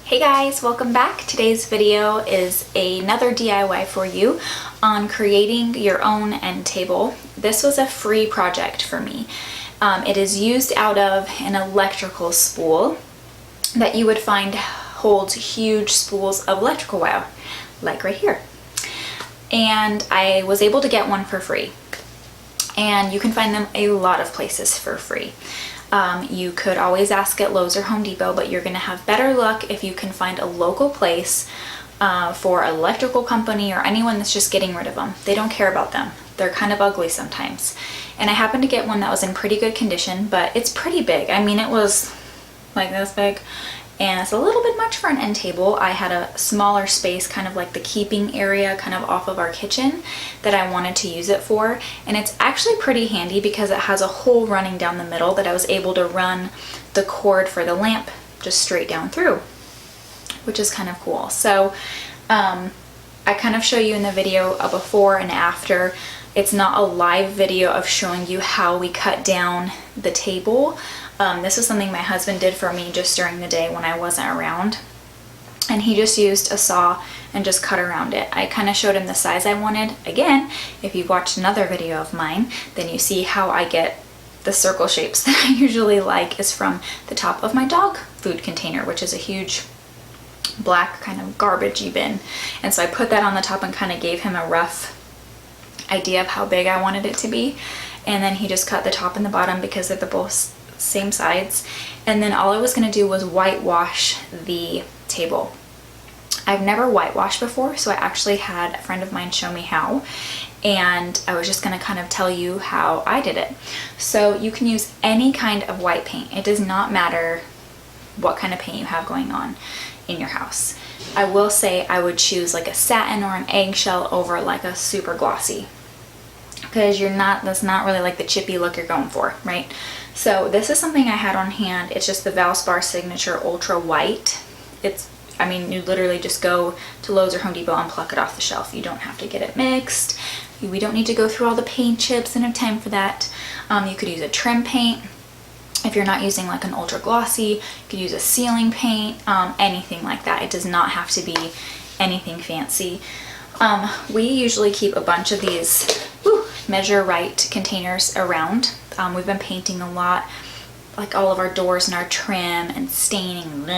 Hey guys, welcome back. Today's video is another DIY for you on creating your own end table. This was a free project for me. It is used out of an electrical spool that you would find holds huge spools of electrical wire, like right here. And I was able to get one for free. And you can find them a lot of places for free. You could always ask at Lowe's or Home Depot, but you're going to have better luck if you can find a local place for an electrical company or anyone that's just getting rid of them. They don't care about them. They're kind of ugly sometimes. And I happened to get one that was in pretty good condition, but it's pretty big. I mean, it was like this big, and it's a little bit much for an end table. I had a smaller space, kind of like the keeping area kind of off of our kitchen, that I wanted to use it for. And it's actually pretty handy because it has a hole running down the middle that I was able to run the cord for the lamp just straight down through, which is kind of cool. So I kind of show you in the video a before and after. It's not a live video of showing you how we cut down the table. This was something my husband did for me just during the day when I wasn't around. And he just used a saw and just cut around it. I kind of showed him the size I wanted. Again, if you've watched another video of mine, then you see how I get the circle shapes that I usually like is from the top of my dog food container, which is a huge black kind of garbagey bin. And so I put that on the top and kind of gave him a rough idea of how big I wanted it to be. And then he just cut the top and the bottom because they're both same sides. And then all I was going to do was whitewash the table. I've never whitewashed before, so I actually had a friend of mine show me how, and I was just going to kind of tell you how I did it. So you can use any kind of white paint. It does not matter what kind of paint you have going on in your house. I will say I would choose like a satin or an eggshell over like a super glossy, because that's not really like the chippy look you're going for, right? So this is something I had on hand. It's just the Valspar Signature Ultra White. I mean, you literally just go to Lowe's or Home Depot and pluck it off the shelf. You don't have to get it mixed. We don't need to go through all the paint chips and have time for that. You could use a trim paint. If you're not using like an ultra glossy, you could use a sealing paint, anything like that. It does not have to be anything fancy. We usually keep a bunch of these Measure Right containers around. We've been painting a lot, like all of our doors and our trim and staining,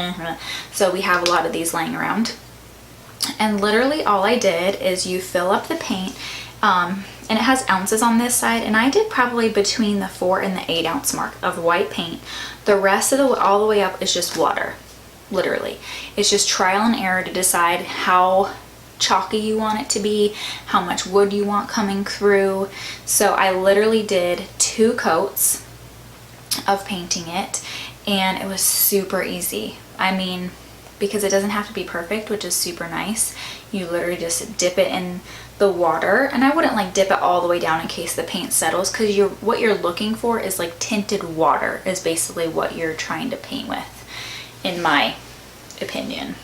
so we have a lot of these laying around. And literally all I did is you fill up the paint, and it has ounces on this side, and I did probably between the 4 and the 8 ounce mark of white paint. The rest of all the way up is just water, literally. It's just trial and error to decide how chalky you want it to be, how much wood you want coming through. So I literally did 2 coats of painting it, and it was super easy. I mean, because it doesn't have to be perfect, which is super nice. You literally just dip it in the water, and I wouldn't like dip it all the way down in case the paint settles, because what you're looking for is like tinted water is basically what you're trying to paint with, in my opinion.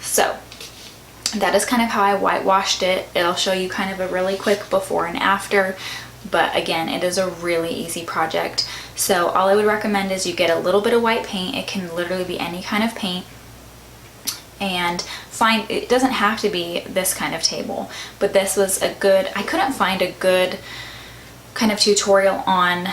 So that is kind of how I whitewashed it. It'll show you kind of a really quick before and after, but again, it is a really easy project. So all I would recommend is you get a little bit of white paint. It can literally be any kind of paint, and it doesn't have to be this kind of table, but this was I couldn't find a good kind of tutorial on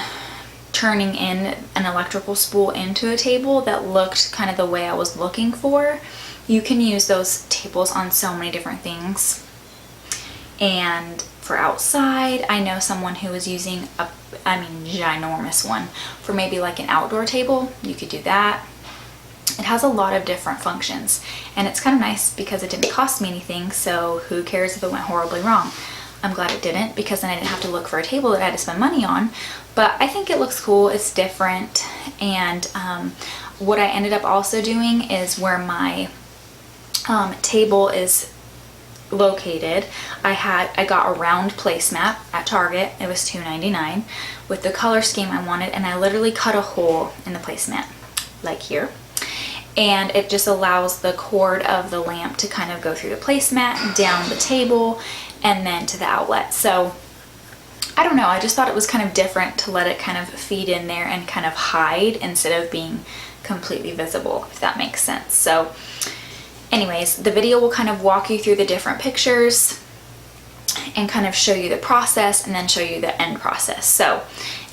turning in an electrical spool into a table that looked kind of the way I was looking for. You can use those tables on so many different things. And for outside, I know someone who was using a ginormous one for maybe like an outdoor table. You could do that. It has a lot of different functions, and it's kind of nice because it didn't cost me anything, so who cares if it went horribly wrong? I'm glad it didn't, because then I didn't have to look for a table that I had to spend money on. But I think it looks cool, it's different, and what I ended up also doing is where my table is located, I got a round placemat at Target. It was $2.99 with the color scheme I wanted, and I literally cut a hole in the placemat like here, and it just allows the cord of the lamp to kind of go through the placemat, down the table, and then to the outlet. So I don't know, I just thought it was kind of different to let it kind of feed in there and kind of hide instead of being completely visible, if that makes sense. So anyways, the video will kind of walk you through the different pictures and kind of show you the process and then show you the end process. So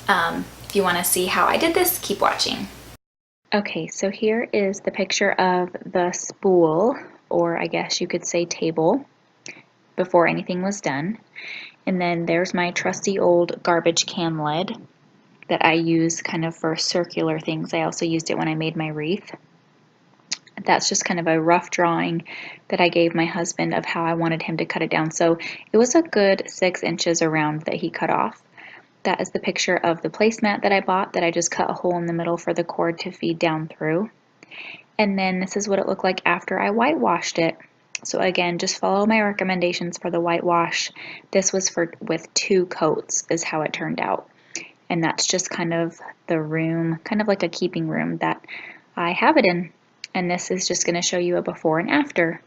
if you want to see how I did this, keep watching. Okay, so here is the picture of the spool, or I guess you could say table, before anything was done. And then there's my trusty old garbage can lid that I use kind of for circular things. I also used it when I made my wreath. That's just kind of a rough drawing that I gave my husband of how I wanted him to cut it down. So it was a good 6 inches around that he cut off. That is the picture of the placemat that I bought that I just cut a hole in the middle for the cord to feed down through. And then this is what it looked like after I whitewashed it. So again, just follow my recommendations for the whitewash. This was with 2 coats is how it turned out. And that's just kind of the room, kind of like a keeping room that I have it in. And this is just going to show you a before and after.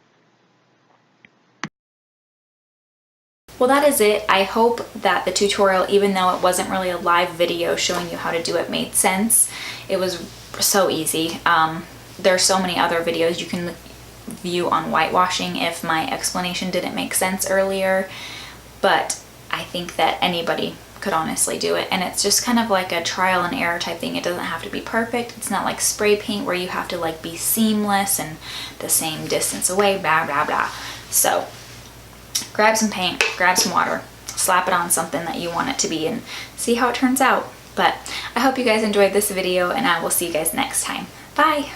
Well, that is it. I hope that the tutorial, even though it wasn't really a live video showing you how to do it, made sense. It was so easy. There's so many other videos you can view on whitewashing if my explanation didn't make sense earlier, but I think that anybody could honestly do it, and it's just kind of like a trial and error type thing. It doesn't have to be perfect. It's not like spray paint where you have to like be seamless and the same distance away, blah blah blah. So grab some paint, grab some water, slap it on something that you want it to be, and see how it turns out. But I hope you guys enjoyed this video, and I will see you guys next time. Bye!